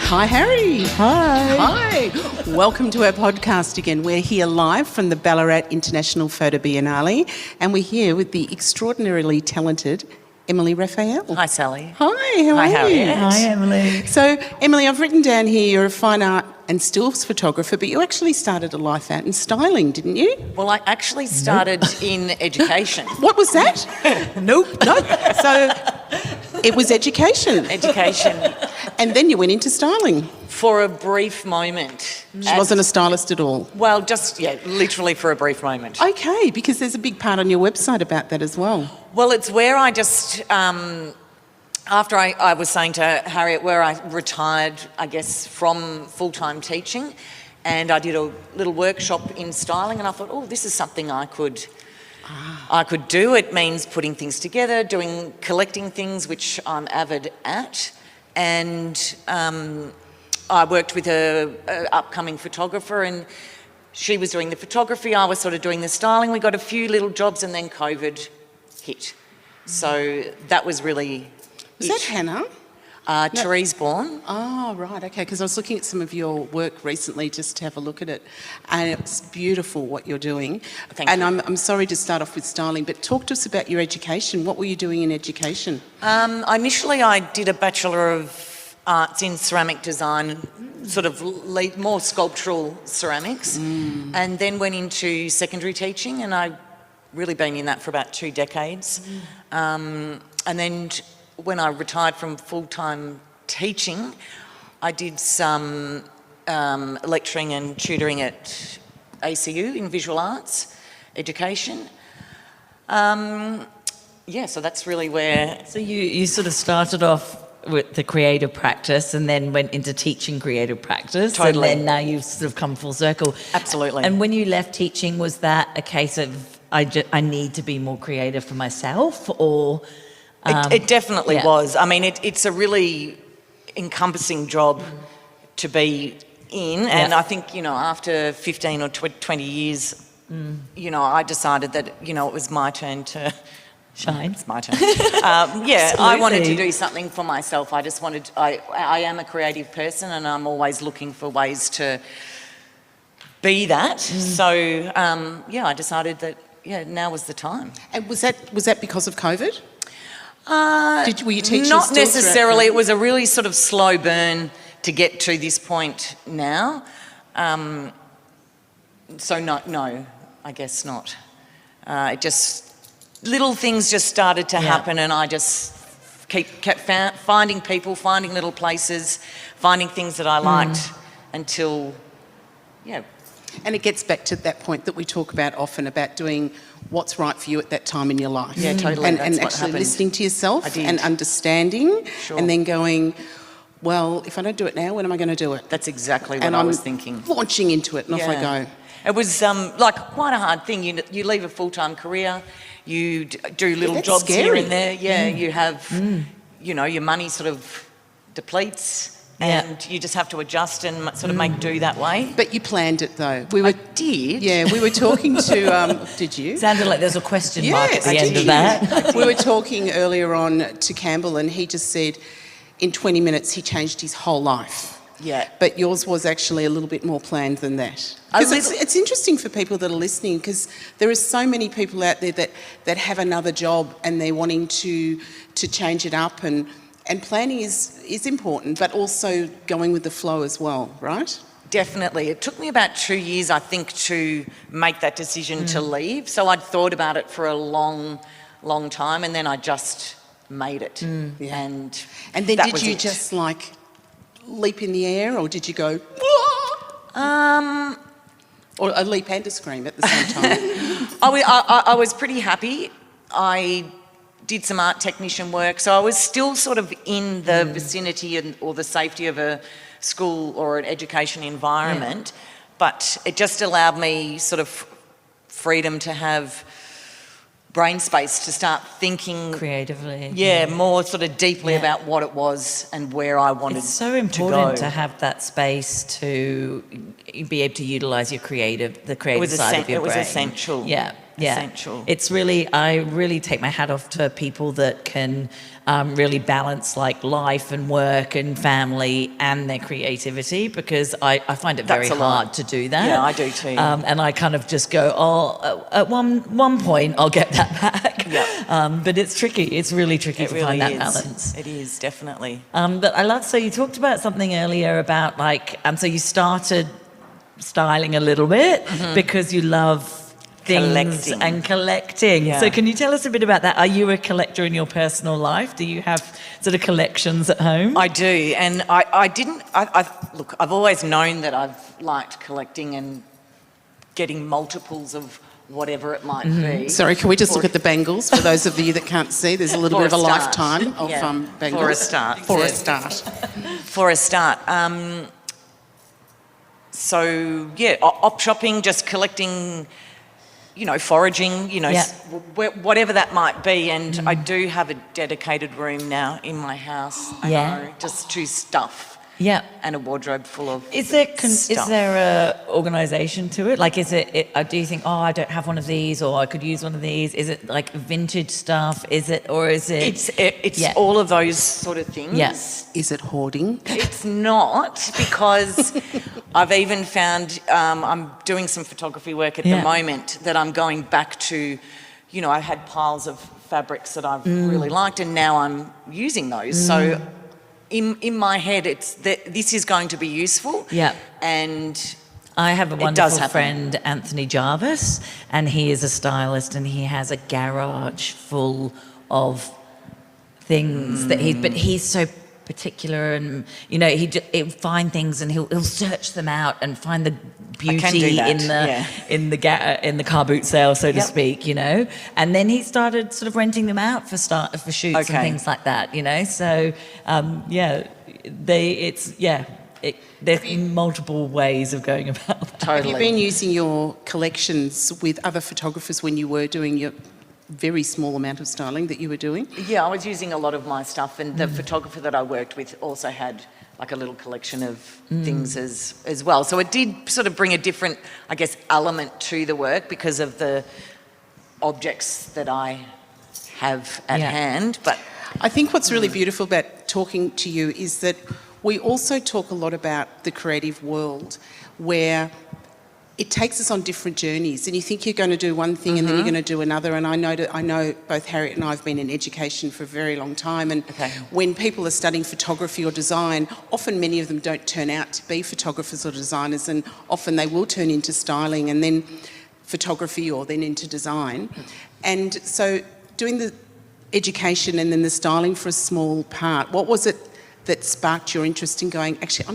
Hi, Harri. Hi. Hi. Welcome to our podcast again. We're here live from the Ballarat International Photo Biennale, and we're here with the extraordinarily talented Emily Raffaele. Hi, Sally. Hi, how are you? Harriet. Hi, Emily. So, Emily, I've written down here you're a fine art and stills photographer, but you actually started a life out in styling, didn't you? Well, I actually started in education. What was that? Nope. No. So, it was education. Education. And then you went into styling. For a brief moment. She wasn't a stylist at all. Well, just, literally for a brief moment. Okay, because there's a big part on your website about that as well. Well, it's where I just, after I was saying to Harriet, where I retired, I guess, from full-time teaching, and I did a little workshop in styling, and I thought, oh, this is something I could do. It means putting things together, collecting things, which I'm avid at. And I worked with an upcoming photographer, and she was doing the photography, I was sort of doing the styling. We got a few little jobs, and then COVID hit. So that was really Was that Hannah? Therese Bourne. Oh, right, okay, because I was looking at some of your work recently just to have a look at it, and it's beautiful what you're doing. Thank you. I'm sorry to start off with styling, but talk to us about your education. What were you doing in education? Initially, I did a Bachelor of Arts in ceramic design, sort of more sculptural ceramics, and then went into secondary teaching, and I've really been in that for about 2 decades. And then when I retired from full-time teaching, I did some lecturing and tutoring at ACU in visual arts education. So that's really where... So you sort of started off with the creative practice and then went into teaching creative practice. Totally. And then now you've sort of come full circle. Absolutely. And when you left teaching, was that a case of I need to be more creative for myself, or... It definitely was. I mean, it's a really encompassing job to be in, and I think, after 15 or 20 years, I decided that, it was my turn to shine. It's my turn. I wanted to do something for myself. I just wanted, I am a creative person, and I'm always looking for ways to be that. So, I decided that, now was the time. And was that because of COVID? Were you teaching Not still necessarily. It was a really sort of slow burn to get to this point now. So no, I guess not. Little things just started to happen, and I just kept finding people, finding little places, finding things that I liked until, And it gets back to that point that we talk about often, about doing what's right for you at that time in your life. Yeah, totally. And That's what actually happened. listening to yourself I did. and understanding, Sure. and then going, well, if I don't do it now, when am I going to do it? That's exactly what And I I'm was thinking. launching into it, and off I go. It was quite a hard thing. You leave a full-time career, you do little that's jobs here scary. and there. Yeah, you have, your money sort of depletes, and you just have to adjust and sort of make do that way. But you planned it though. I did. Yeah, we were talking to, did you? Sounded like there's a question mark at Yes, the end did of you? that. We were talking earlier on to Campbell, and he just said in 20 minutes he changed his whole life. Yeah. But yours was actually a little bit more planned than that. Because it's interesting for people that are listening, because there are so many people out there that have another job and they're wanting to change it up, and planning is important, but also going with the flow as well, right? Definitely. It took me about 2 years, I think, to make that decision to leave. So I'd thought about it for a long, long time, and then I just made it. And then that did was you it. just like leap in the air, or did you go, or a leap and a scream at the same time? I was pretty happy. I did some art technician work, so I was still sort of in the vicinity or the safety of a school or an education environment, but it just allowed me sort of freedom to have brain space to start thinking Creatively. more sort of deeply about what it was and where I wanted It's so to important go. to have that space to be able to utilise the creative side of your brain. It was essential. Yeah. essential. It's really, I really take my hat off to people that can really balance like life and work and family and their creativity, because I find it very hard to do that. Yeah, I do too. And I kind of just go, at one point I'll get that back. Yeah. But it's tricky. It's really tricky to find that balance. It is, definitely. But I love, so you talked about something earlier about like, so you started styling a little bit because you love things collecting. Yeah. So can you tell us a bit about that? Are you a collector in your personal life? Do you have sort of collections at home? I do, and look, I've always known that I've liked collecting and getting multiples of whatever it might be. Sorry, can we just look at the bangles for those of you that can't see? There's a little bit of a lifetime of bangles. For a start. For a start. For a start. So, yeah, op shopping, just collecting, foraging, whatever that might be. And I do have a dedicated room now in my house, just to stuff. Yeah. And a wardrobe full of Is there stuff. a organisation to it? Like, do you think, I don't have one of these, or I could use one of these? Is it like vintage stuff? Is it? It's all of those sort of things. Yes. Is it hoarding? It's not, because I've even found, I'm doing some photography work at the moment that I'm going back to, I had piles of fabrics that I've really liked, and now I'm using those. So in my head, this is going to be useful. Yeah. And I have a wonderful friend, Anthony Jarvis, and he is a stylist, and he has a garage full of things that but he's so particular, and he'll find things and he'll search them out and find the beauty in the car boot sale, so to speak, and then he started sort of renting them out for shoots and things like that, so there's multiple ways of going about that. Have you been using your collections with other photographers when you were doing your very small amount of styling that you were doing? Yeah, I was using a lot of my stuff, and the photographer that I worked with also had like a little collection of things as well. So it did sort of bring a different, I guess, element to the work because of the objects that I have at hand. But I think what's really beautiful about talking to you is that we also talk a lot about the creative world, where it takes us on different journeys, and you think you're going to do one thing and then you're going to do another. And I know both Harriet and I have been in education for a very long time, and when people are studying photography or design, often many of them don't turn out to be photographers or designers, and often they will turn into styling and then photography or then into design. And so doing the education and then the styling for a small part, what was it that sparked your interest in going, actually,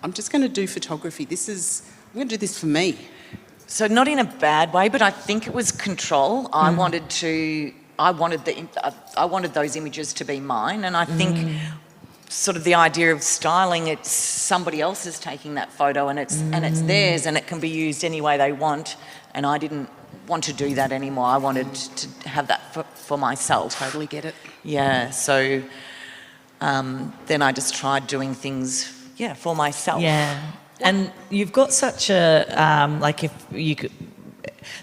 I'm just going to do photography. I'm going to do this for me? So not in a bad way, but I think it was control. I wanted those images to be mine, and I think sort of the idea of styling, it's somebody else is taking that photo and it's theirs, and it can be used any way they want, and I didn't want to do that anymore. I wanted to have that for myself. Totally get it. Yeah, so then I just tried doing things, for myself. Yeah. And you've got such a, if you could,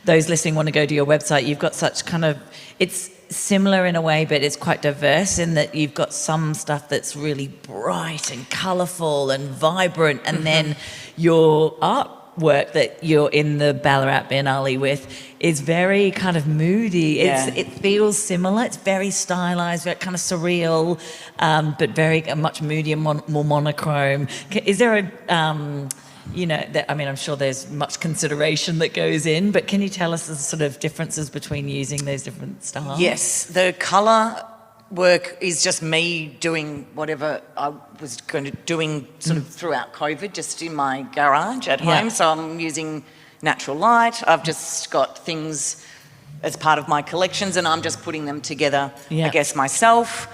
those listening want to go to your website, you've got such kind of, it's similar in a way, but it's quite diverse in that you've got some stuff that's really bright and colourful and vibrant, and then your artwork that you're in the Ballarat Biennale with is very kind of moody. It feels similar. It's very stylised, very kind of surreal, but very much moodier, more monochrome. Is there a, I'm sure there's much consideration that goes in, but can you tell us the sort of differences between using those different styles? Yes, the colour work is just me doing whatever I was doing sort of throughout COVID, just in my garage at home. So I'm using natural light. I've just got things as part of my collections, and I'm just putting them together, I guess, myself.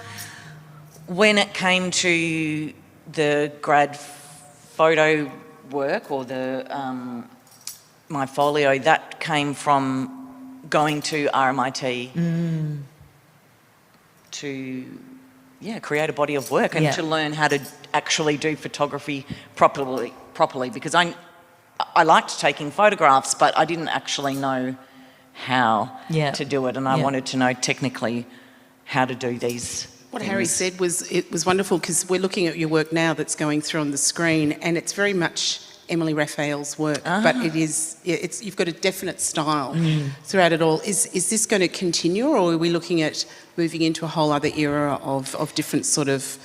When it came to the grad photo work or the my folio, that came from going to RMIT to create a body of work and to learn how to actually do photography properly, because I liked taking photographs, but I didn't actually know how Yeah. to do it, and I Yeah. wanted to know technically how to do these. What things. Harry said was wonderful, because we're looking at your work now that's going through on the screen, and it's very much Emily Raffaele's work, but you've got a definite style throughout it all. Is this going to continue, or are we looking at moving into a whole other era of different sort of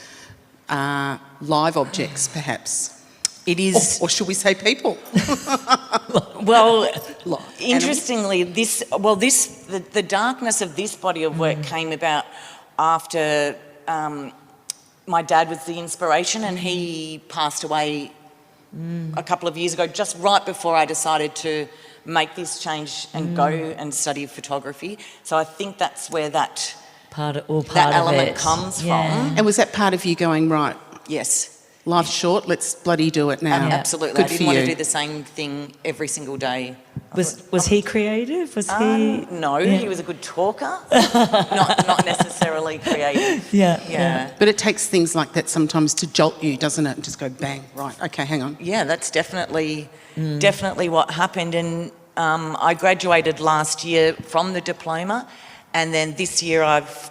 live objects, perhaps? It is. Or should we say people? Well, Like interestingly, the darkness of this body of work came about after my dad was the inspiration, and he passed away a couple of years ago, just right before I decided to make this change and go and study photography. So I think that's where that element comes from. And was that part of you going, right, Yes. life's short, let's bloody do it now? Absolutely. Good I for didn't want you. to do the same thing every single day. Was he creative? Was he? No, he was a good talker, not necessarily creative. Yeah. But it takes things like that sometimes to jolt you, doesn't it? And just go bang, right, okay, hang on. Yeah, that's definitely what happened. And I graduated last year from the diploma, and then this year I've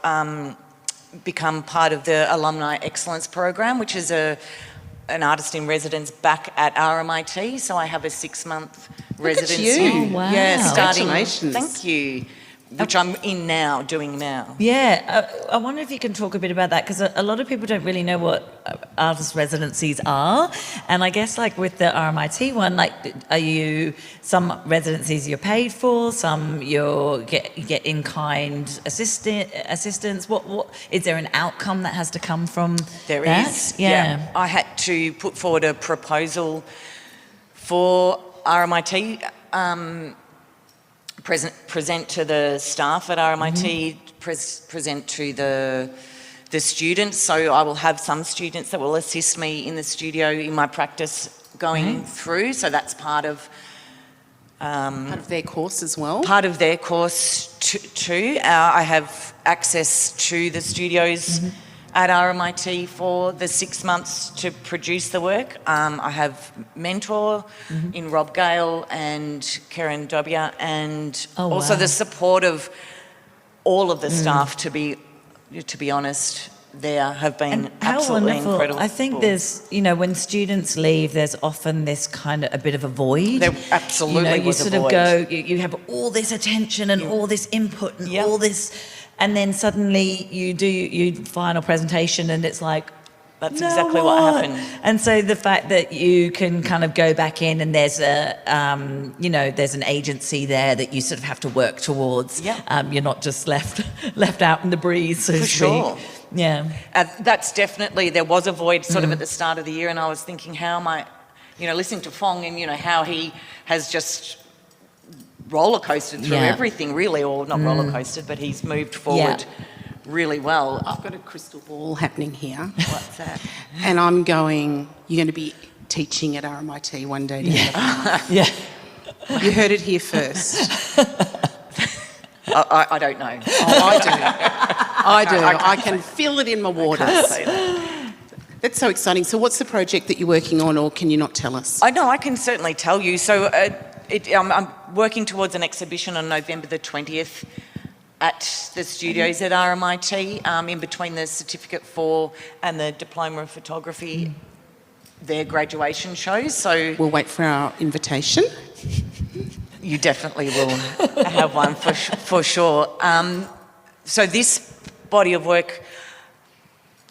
become part of the Alumni Excellence Program, which is an artist in residence back at RMIT. So I have a 6-month residency. you. Oh, wow. Yeah, starting. Congratulations. Thank you. Which I'm doing now. Yeah, I wonder if you can talk a bit about that, because a lot of people don't really know what artist residencies are. And I guess, like with the RMIT one, like, are you, some residencies you're paid for, some you get in-kind assistance? What is there an outcome that has to come from There that? is. Yeah. I had to put forward a proposal for RMIT. Present to the staff at RMIT, present to the students. So I will have some students that will assist me in the studio in my practice going through. So that's part of Their course as well? part of their course too. I have access to the studios at RMIT for the 6 months to produce the work. I have mentor in Rob Gale and Karen Dobia, and also the support of all of the staff, to be honest, there have been absolutely incredible. I think there's, when students leave, there's often this kind of a bit of a void. There absolutely you was a sort of void. go, you have all this attention and all this input and all this, and then suddenly you do your final presentation and it's like, That's exactly what happened. And so the fact that you can kind of go back in and there's there's an agency there that you sort of have to work towards. Yeah. You're not just left out in the breeze, so to speak. Sure. Yeah. That's definitely, there was a void sort of at the start of the year, and I was thinking, how am I, listening to Fong and, how he has just roller coasted through everything really, or not roller coasted, but he's moved forward really well. I've got a crystal ball happening here. What's that? And I'm going, you're going to be teaching at RMIT one day together. Yeah. You heard it here first. I don't know. Oh, I do. I can feel it in my waters. Can't say that. That's so exciting. So what's the project that you're working on, or can you not tell us? I know, I can certainly tell you. So I'm working towards an exhibition on November the 20th at the studios at RMIT, in between the Certificate 4 and the Diploma of Photography, their graduation shows. So We'll wait for our invitation. you definitely will have one for sure. So this body of work,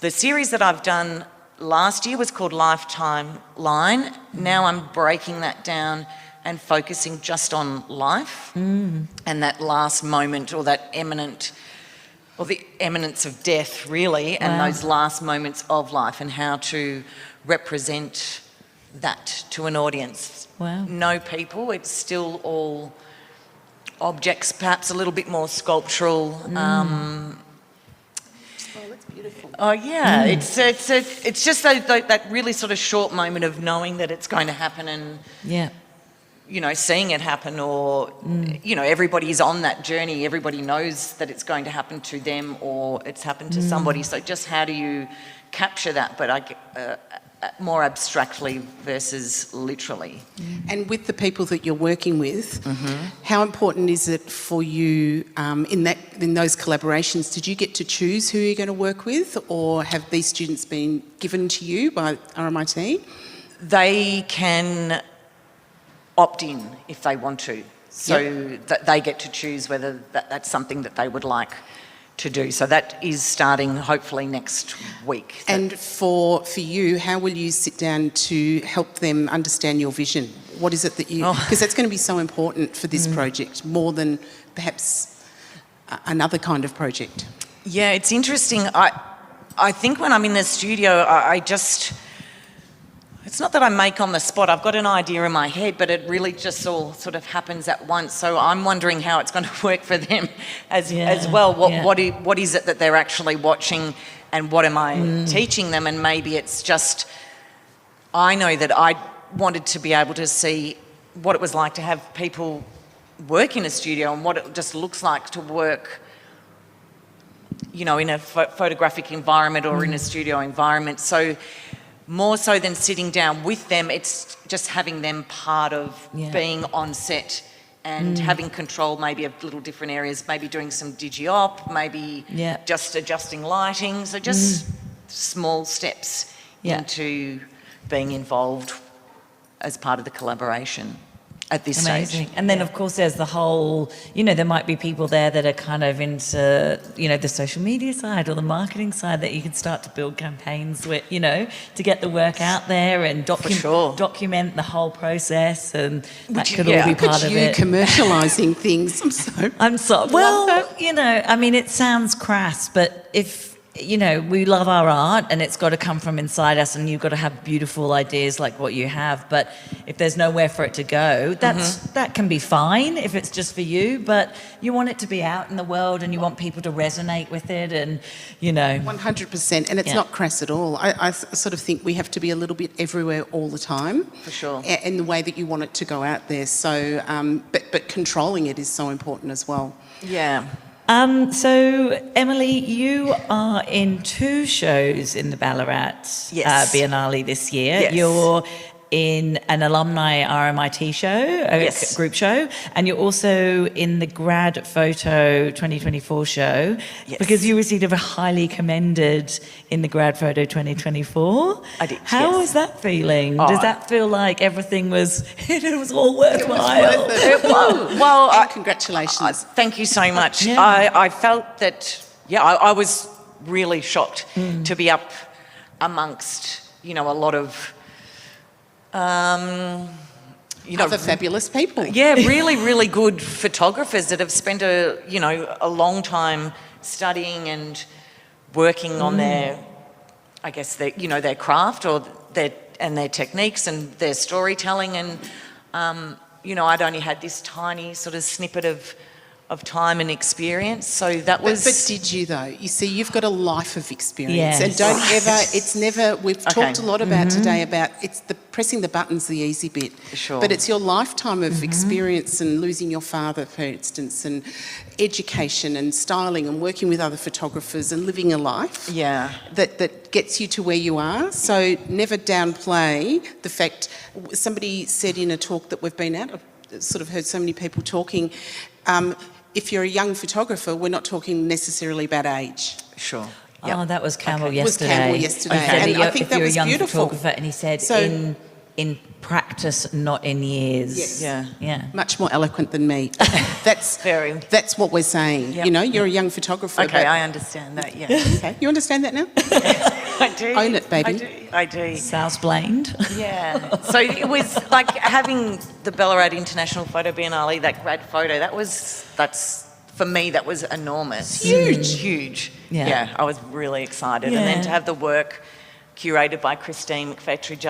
the series that I've done last year was called Lifetime Line. Now I'm breaking that down and focusing just on life and that last moment, or that imminent, or the imminence of death really, and those last moments of life, and how to represent that to an audience. Wow. No people, it's still all objects, perhaps a little bit more sculptural. Oh, that's beautiful. Oh yeah, it's just that really sort of short moment of knowing that it's going to happen, and seeing it happen, or everybody's on that journey. Everybody knows that it's going to happen to them, or it's happened to somebody. So just how do you capture that? But more abstractly versus literally. And with the people that you're working with, how important is it for you in those collaborations? Did you get to choose who you're going to work with, or have these students been given to you by RMIT? They can opt in if they want to, so that they get to choose whether that's something that they would like to do. So that is starting hopefully next week. And for you, how will you sit down to help them understand your vision? What is it that you... Because that's going to be so important for this project, more than perhaps another kind of project. Yeah, it's interesting. I think when I'm in the studio, I just... It's not that I make on the spot. I've got an idea in my head, but it really just all sort of happens at once. So I'm wondering how it's going to work for them as well. What is it that they're actually watching, and what am I teaching them? And maybe it's just, I know that I wanted to be able to see what it was like to have people work in a studio and what it just looks like to work, you know, in a photographic environment or in a studio environment. So more so than sitting down with them, it's just having them part of being on set and having control maybe of little different areas, maybe doing some digi-op, maybe just adjusting lighting. So just small steps into being involved as part of the collaboration at this stage. And then, of course, there's the whole, you know, there might be people there that are kind of into, you know, the social media side or the marketing side that you can start to build campaigns with, you know, to get the work out there and document the whole process, and that could all be part of it. Commercialising things. I'm so well, you know, I mean, it sounds crass, but if, you know, we love our art and it's got to come from inside us, and you've got to have beautiful ideas like what you have, but if there's nowhere for it to go, that can be fine if it's just for you, but you want it to be out in the world and you want people to resonate with it, and, you know. 100%, and it's not crass at all. I sort of think we have to be a little bit everywhere all the time. For sure. In the way that you want it to go out there. So, but controlling it is so important as well. Yeah. So, Emily, you are in 2 shows in the Ballarat Biennale this year. Yes. You're in an alumni RMIT show, a group show, and you're also in the Grad Foto 2024 show, because you received a highly commended in the Grad Foto 2024. I did. How was that feeling? Does that feel like everything was, it was all worthwhile? Well, congratulations. Thank you so much. I felt that, I was really shocked to be up amongst, you know, a lot of you know, other fabulous people. Yeah, really, really good photographers that have spent a long time studying and working on their, I guess, their craft or their techniques and their storytelling. And you know, I'd only had this tiny sort of snippet of time and experience, so that was... But did you, though? You see, you've got a life of experience. Yes. And don't ever... It's never... We've talked a lot about today about... It's pressing the button's the easy bit. Sure. But it's your lifetime of experience, and losing your father, for instance, and education and styling and working with other photographers and living a life that gets you to where you are. So never downplay the fact... Somebody said in a talk that we've been at, I've sort of heard so many people talking... if you're a young photographer, we're not talking necessarily about age. Sure. Yep. Oh, that was Campbell yesterday. It was Campbell yesterday. Okay. And I think that was young beautiful. Photographer, and he said, So, in practice, not in years. Yes. Yeah. Much more eloquent than me. That's what we're saying. Yep. You know, you're a young photographer. Okay, I understand that, yeah. Okay. You understand that now? I do. Own it, baby. I do. Souse-blamed. Yeah. So it was like having the Ballarat International Photo Biennale, that Grad Foto, that's for me, that was enormous. Huge. Yeah, I was really excited. Yeah. And then to have the work curated by Christine McFetridge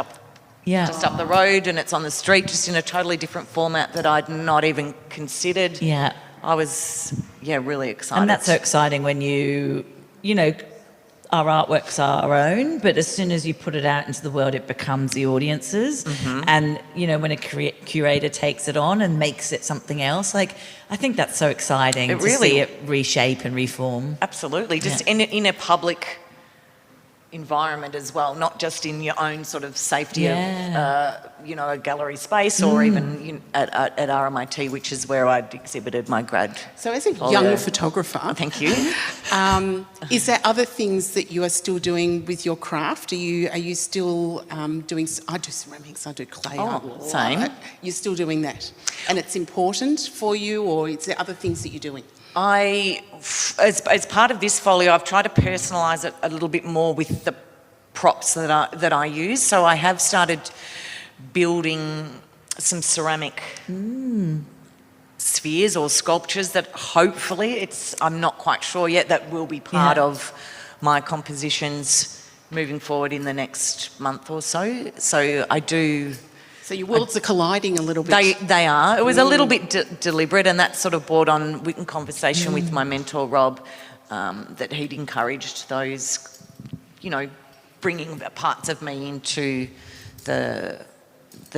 just up the road, and it's on the street, just in a totally different format that I'd not even considered. Yeah. I was, really excited. And that's so exciting when you know, our artworks are our own, but as soon as you put it out into the world, it becomes the audience's. And, you know, when a curator takes it on and makes it something else, like, I think that's so exciting to see it reshape and reform. Absolutely. Just in a public environment as well, not just in your own sort of safety Yeah. of, a gallery space or even at RMIT, which is where I'd exhibited my grad. So as a folio. young photographer, Thank you. is there other things that you are still doing with your craft? Are you still doing? I do ceramics, I do clay. I love same. it. You're still doing that, and it's important for you, or is there other things that you're doing? As part of this folio, I've tried to personalise it a little bit more with the props that I use. So I have started building some ceramic spheres or sculptures that hopefully I'm not quite sure yet, that will be part of my compositions moving forward in the next month or so. So I do. So your worlds are colliding a little bit. They are. It was a little bit deliberate, and that sort of brought on in conversation with my mentor Rob, that he'd encouraged those, bringing parts of me into the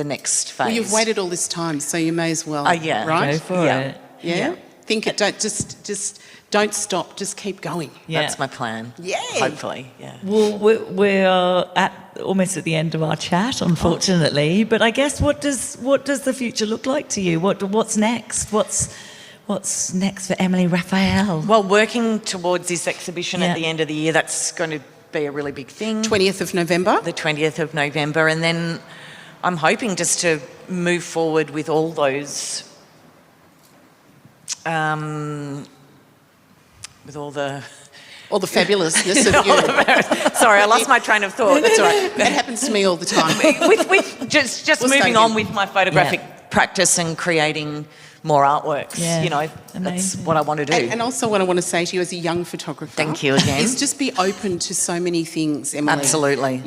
next phase. Well, you've waited all this time, so you may as well. Right? Go for it. Yeah. Think it. Don't just don't stop. Just keep going. Yeah. That's my plan. Yay. Hopefully, yeah. Well, we're almost at the end of our chat, unfortunately. But I guess what does the future look like to you? What's next? What's next for Emily Raffaele? Well, working towards this exhibition at the end of the year, that's going to be a really big thing. 20th of November. The 20th of November, and then I'm hoping just to move forward with all those. With all the fabulousness of you. Sorry, I lost my train of thought. That's all right. That happens to me all the time. with just moving on with my photographic practice and creating more artworks. Yeah. That's Amazing. what I want to do. And also what I want to say to you as a young photographer. Thank you again. Is just be open to so many things, Emily. Absolutely.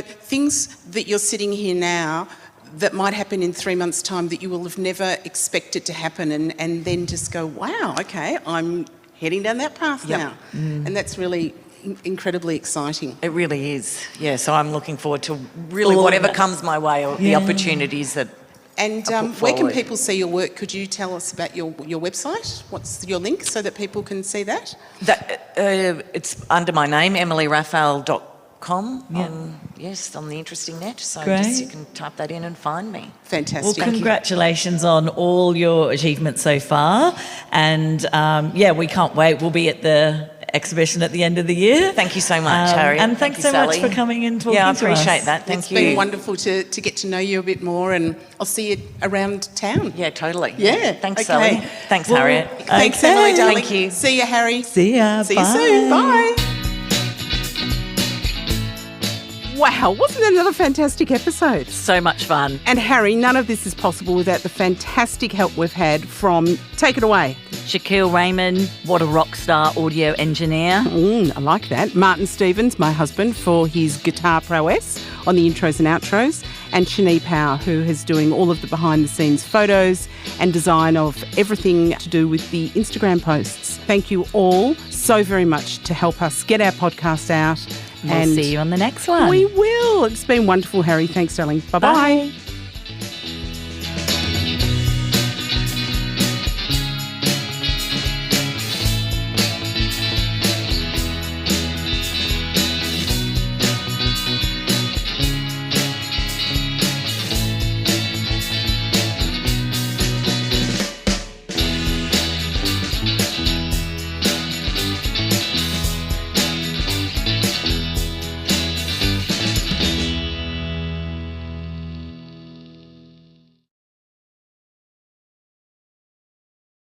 Things that you're sitting here now that might happen in 3 months' time that you will have never expected to happen, and then just go, wow, okay, I'm heading down that path now. And that's really incredibly exciting. It really is. Yeah, so I'm looking forward to really whatever comes my way, or the opportunities that. And where can people see your work? Could you tell us about your website? What's your link so that people can see that? It's under my name, EmilyRaffaele.com. Yeah. On the interesting net. So Great. you can type that in and find me. Fantastic. Well, congratulations on all your achievements so far. And we can't wait. We'll be at the exhibition at the end of the year. Thank you so much, Harri. And thanks so much for coming in talking to us. Yeah, I appreciate that. Thank you. It's been wonderful to get to know you a bit more, and I'll see you around town. Yeah, totally. Yeah. Thanks, okay. Sally. Thanks, Harriet. Thanks, Emily, darling. Thank you. See you, Harry. See ya. See you soon. Bye. Wow, wasn't that another fantastic episode? So much fun. And Harry, none of this is possible without the fantastic help we've had from, take it away. Shaquille Raymond, what a rock star audio engineer. I like that. Martin Stevens, my husband, for his guitar prowess on the intros and outros. And Shani Power, who is doing all of the behind-the-scenes photos and design of everything to do with the Instagram posts. Thank you all so very much to help us get our podcast out. We'll see you on the next one. We will. It's been wonderful, Harry. Thanks, darling. Bye-bye. Bye.